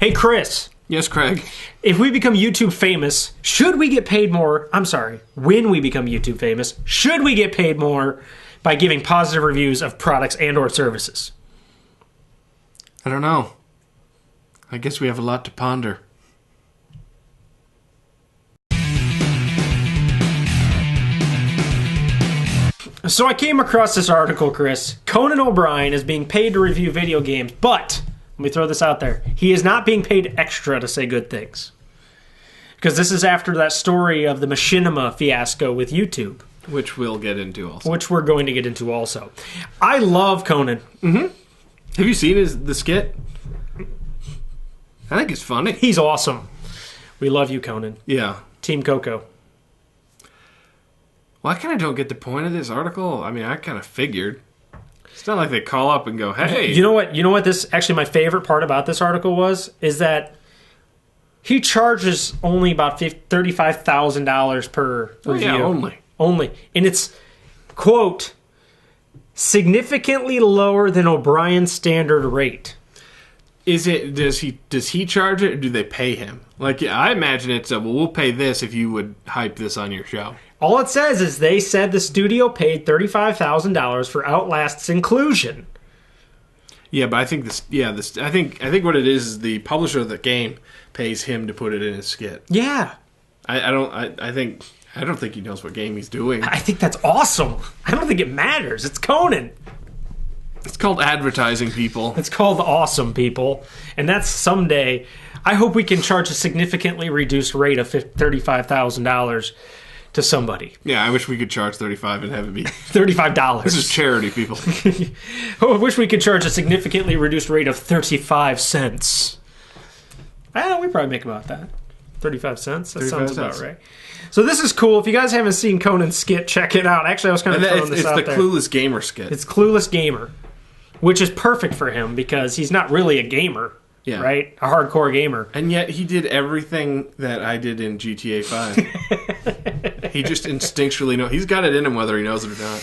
Hey, Chris. Yes, Craig. If we become YouTube famous, should we get paid more? I'm sorry. When we become YouTube famous, should we get paid more by giving positive reviews of products and or services? I don't know. I guess we have a lot to ponder. So I came across this article, Chris. Conan O'Brien is being paid to review video games, but let me throw this out there. He is not being paid extra to say good things. Because this is after that story of the Machinima fiasco with YouTube. Which we'll get into also. Which we're going to get into also. I love Conan. Mm-hmm. Have you seen the skit? I think it's funny. He's awesome. We love you, Conan. Yeah. Team Coco. Well, I kind of don't get the point of this article. I mean, I kind of figured. It's not like they call up and go, hey. You know what this, actually my favorite part about this article is that he charges only about $35,000 per review. Yeah, Only. And it's, quote, significantly lower than O'Brien's standard rate. Is it, does he charge it or do they pay him? Like, yeah, I imagine it's we'll pay this if you would hype this on your show. All it says is they said the studio paid $35,000 for Outlast's inclusion. Yeah, but I think I think what it is the publisher of the game pays him to put it in his skit. Yeah. I don't think he knows what game he's doing. I think that's awesome. I don't think it matters. It's Conan. It's called advertising, people. It's called awesome, people. And that's someday. I hope we can charge a significantly reduced rate of $35,000 to somebody. Yeah, I wish we could charge $35 and have it be $35. This is charity, people. I wish we could charge a significantly reduced rate of 35 cents. We probably make about that. 35 cents? That 35 sounds cents. about right. So this is cool. If you guys haven't seen Conan's skit, check it out. Actually, I was kind of throwing this out there. It's the Clueless Gamer skit. It's Clueless Gamer, which is perfect for him because he's not really a gamer, right? A hardcore gamer. And yet he did everything that I did in GTA 5. He just instinctually knows. He's got it in him whether he knows it or not.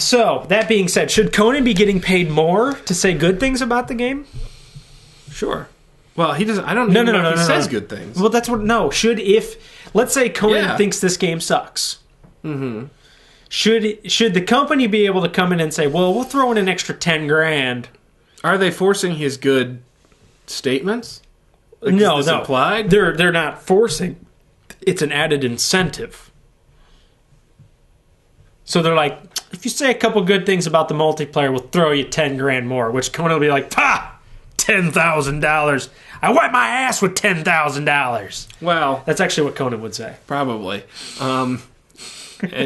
So, that being said, should Conan be getting paid more to say good things about the game? Sure. Well, he doesn't. I don't know if he says good things. Well, that's what. No, let's say Conan thinks this game sucks. Mm-hmm. Should the company be able to come in and say, well, we'll throw in an extra $10,000? Are they forcing his good statements? Like, no. Implied? They're not forcing. It's an added incentive. So they're like, if you say a couple good things about the multiplayer, we'll throw you $10,000 more. Which Conan will be like, $10,000. I wipe my ass with $10,000. Well, that's actually what Conan would say. Probably. And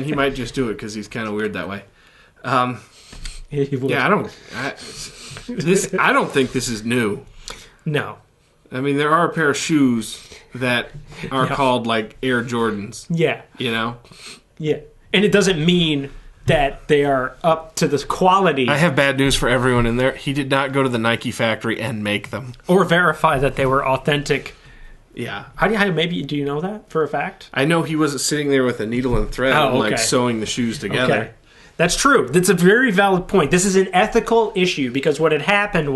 he might just do it because he's kind of weird that way. Yeah, I don't think this is new. No. I mean, there are a pair of shoes that are called like Air Jordans. Yeah. You know? Yeah. And it doesn't mean that they are up to the quality. I have bad news for everyone in there. He did not go to the Nike factory and make them. Or verify that they were authentic. Yeah. Do you know that for a fact? I know he wasn't sitting there with a needle and thread and like sewing the shoes together. Okay. That's true. That's a very valid point. This is an ethical issue because what had happened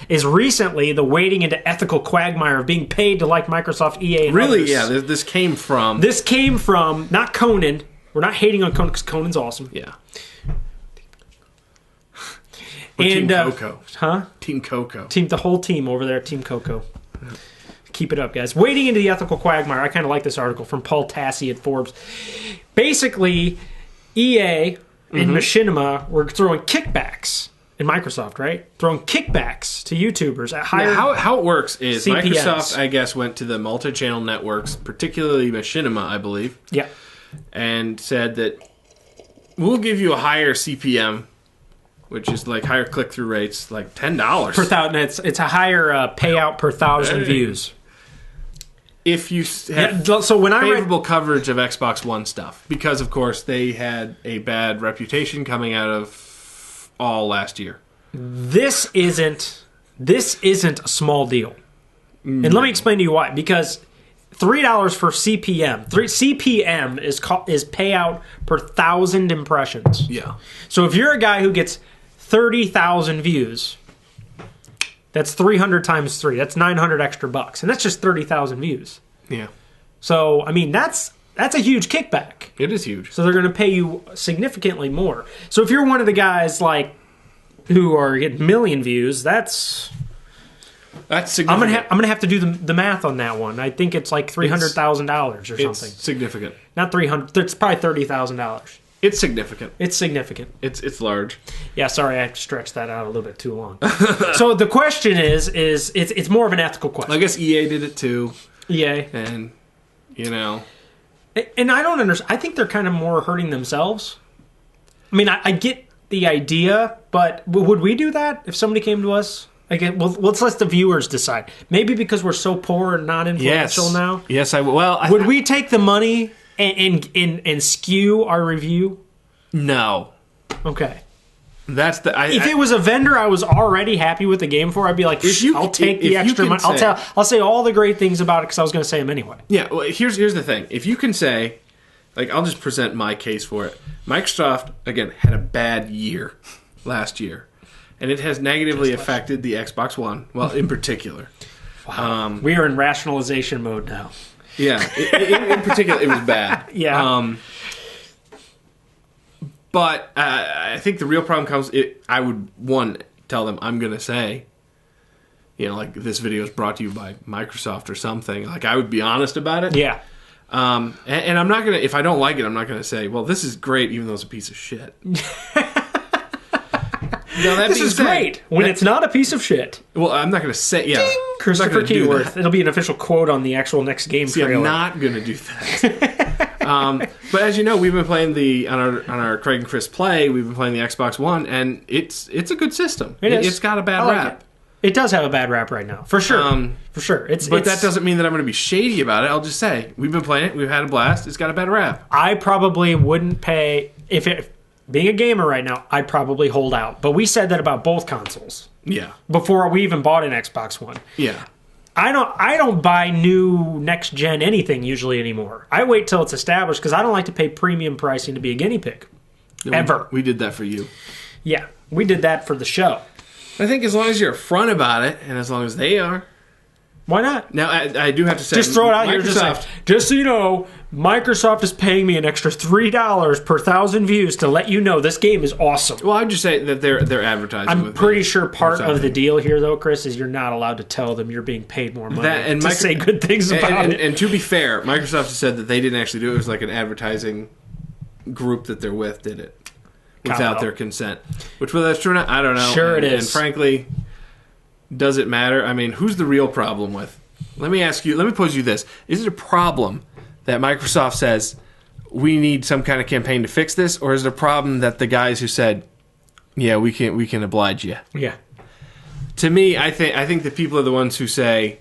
is recently the wading into ethical quagmire of being paid to like Microsoft, EA, and really, others. Yeah. This came from not Conan. We're not hating on Conan because Conan's awesome. Yeah. And Team Coco. Huh? Team Coco. The whole team over there at Team Coco. Keep it up, guys. Wading into the ethical quagmire. I kind of like this article from Paul Tassi at Forbes. Basically, EA and Machinima were throwing kickbacks in Microsoft, right? Throwing kickbacks to YouTubers at higher how it works is CPMs. Microsoft, I guess, went to the multi-channel networks, particularly Machinima, I believe. Yeah. And said that we'll give you a higher CPM, which is like higher click-through rates, like $10 per thousand. It's a higher payout per thousand views. If you have favorable coverage of Xbox One stuff, because of course they had a bad reputation coming out of all last year. This isn't a small deal, and let me explain to you why. Because $3 for CPM. CPM is payout per 1,000 impressions. Yeah. So if you're a guy who gets 30,000 views, That's 300 times 3. That's 900 extra bucks. And that's just 30,000 views. Yeah. So, I mean, that's a huge kickback. It is huge. So they're going to pay you significantly more. So if you're one of the guys like who are getting million views, that's significant. I'm gonna have to do the math on that one. I think it's like $300,000 or something. It's significant. Not 300. It's probably $30,000. It's significant. It's significant. It's large. Yeah, sorry, I stretched that out a little bit too long. So the question is it's more of an ethical question. I guess EA did it too. EA. And, you know. And I don't understand. I think they're kind of more hurting themselves. I mean, I get the idea, but would we do that if somebody came to us? Again, well, let's let the viewers decide. Maybe because we're so poor and not influential now. Yes, I will. Well, would we take the money and skew our review? No. Okay. That's the. If it was a vendor I was already happy with the game for, I'd be like, I'll take the extra money. I'll say all the great things about it because I was going to say them anyway. Yeah. Well, here's the thing. If you can say, like, I'll just present my case for it. Microsoft again had a bad year last year, and it has negatively affected the Xbox One. Well, in particular. Wow. We are in rationalization mode now. Yeah. In particular, it was bad. Yeah. But I think the real problem comes. I would tell them I'm going to say, you know, like this video is brought to you by Microsoft or something. Like I would be honest about it. Yeah. And I'm not gonna. If I don't like it, I'm not gonna say, well, this is great, even though it's a piece of shit. This is great when it's not a piece of shit. Well, I'm not gonna say. Yeah, Ding! Christopher Keyworth. It'll be an official quote on the actual next game trailer. I'm not gonna do that. But as you know, we've been playing on our Craig and Chris Play. We've been playing the Xbox One, and it's a good system. It's got a bad rap. It does have a bad rap right now, for sure. For sure. But that doesn't mean that I'm going to be shady about it. I'll just say we've been playing it. We've had a blast. It's got a bad rap. I probably wouldn't pay being a gamer right now. I'd probably hold out. But we said that about both consoles. Yeah. Before we even bought an Xbox One. Yeah. I don't buy new next gen anything usually anymore. I wait till it's established because I don't like to pay premium pricing to be a guinea pig. Ever. We did that for you. Yeah, we did that for the show. I think as long as you're upfront about it, and as long as they are. Why not? Now, I do have to say... Just throw it out here. Just so you know, Microsoft is paying me an extra $3 per 1,000 views to let you know this game is awesome. Well, I'd just say that they're advertising. I'm pretty sure part of the deal here, though, Chris, is you're not allowed to tell them you're being paid more money to say good things about it. And to be fair, Microsoft has said that they didn't actually do it. It was like an advertising group that they're with did it without their consent. Which, whether that's true or not, I don't know. Sure it is. And frankly... Does it matter? I mean, who's the real problem with? Let me pose you this. Is it a problem that Microsoft says we need some kind of campaign to fix this, or is it a problem that the guys who said, yeah, we can oblige you? Yeah. To me, I think the people are the ones who say,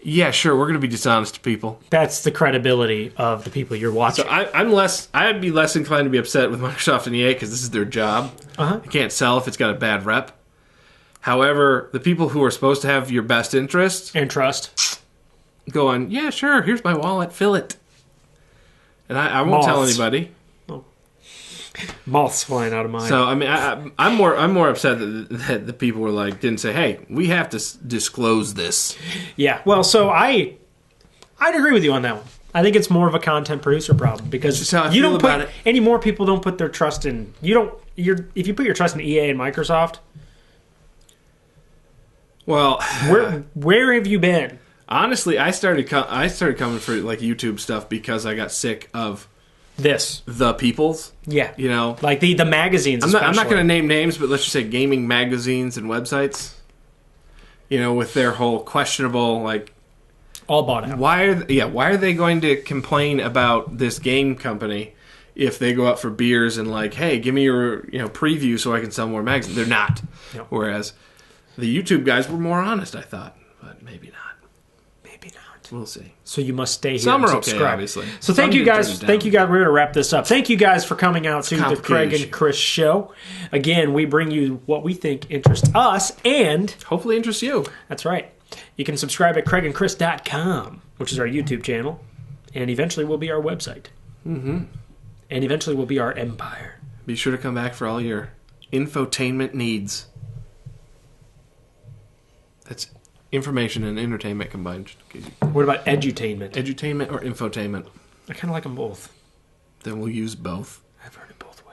yeah, sure, we're going to be dishonest to people. That's the credibility of the people you're watching. So I'd be less inclined to be upset with Microsoft and EA because this is their job. You can't sell if it's got a bad rep. However, the people who are supposed to have your best interest and trust go on, yeah, sure, here's my wallet, fill it. And I won't tell anybody. Oh. Moths flying out of mine. So, I mean, I'm more upset that the people were like, didn't say, hey, we have to disclose this. Yeah, well, so I'd agree with you on that one. I think it's more of a content producer problem because just how I feel about it. Any more people don't put their trust in. If you put your trust in EA and Microsoft. Well, where have you been? Honestly, I started coming for like YouTube stuff because I got sick of the people's. Yeah, you know, like the magazines. I'm not going to name names, but let's just say gaming magazines and websites. You know, with their whole questionable like all bought out. Why are they going to complain about this game company if they go out for beers and like, hey, give me your preview so I can sell more magazines? They're not. No. Whereas the YouTube guys were more honest, I thought, but maybe not. Maybe not. We'll see. So you must stay here Some and are subscribe. Okay, obviously. So thank you guys. Thank you guys. We're going to wrap this up. Thank you guys for coming out to the Craig and Chris show. Again, we bring you what we think interests us and hopefully interests you. That's right. You can subscribe at craigandchris.com, which is our YouTube channel, and eventually will be our website. Mm-hmm. And eventually will be our empire. Be sure to come back for all your infotainment needs. That's information and entertainment combined. What about edutainment? Edutainment or infotainment? I kind of like them both. Then we'll use both. I've heard it both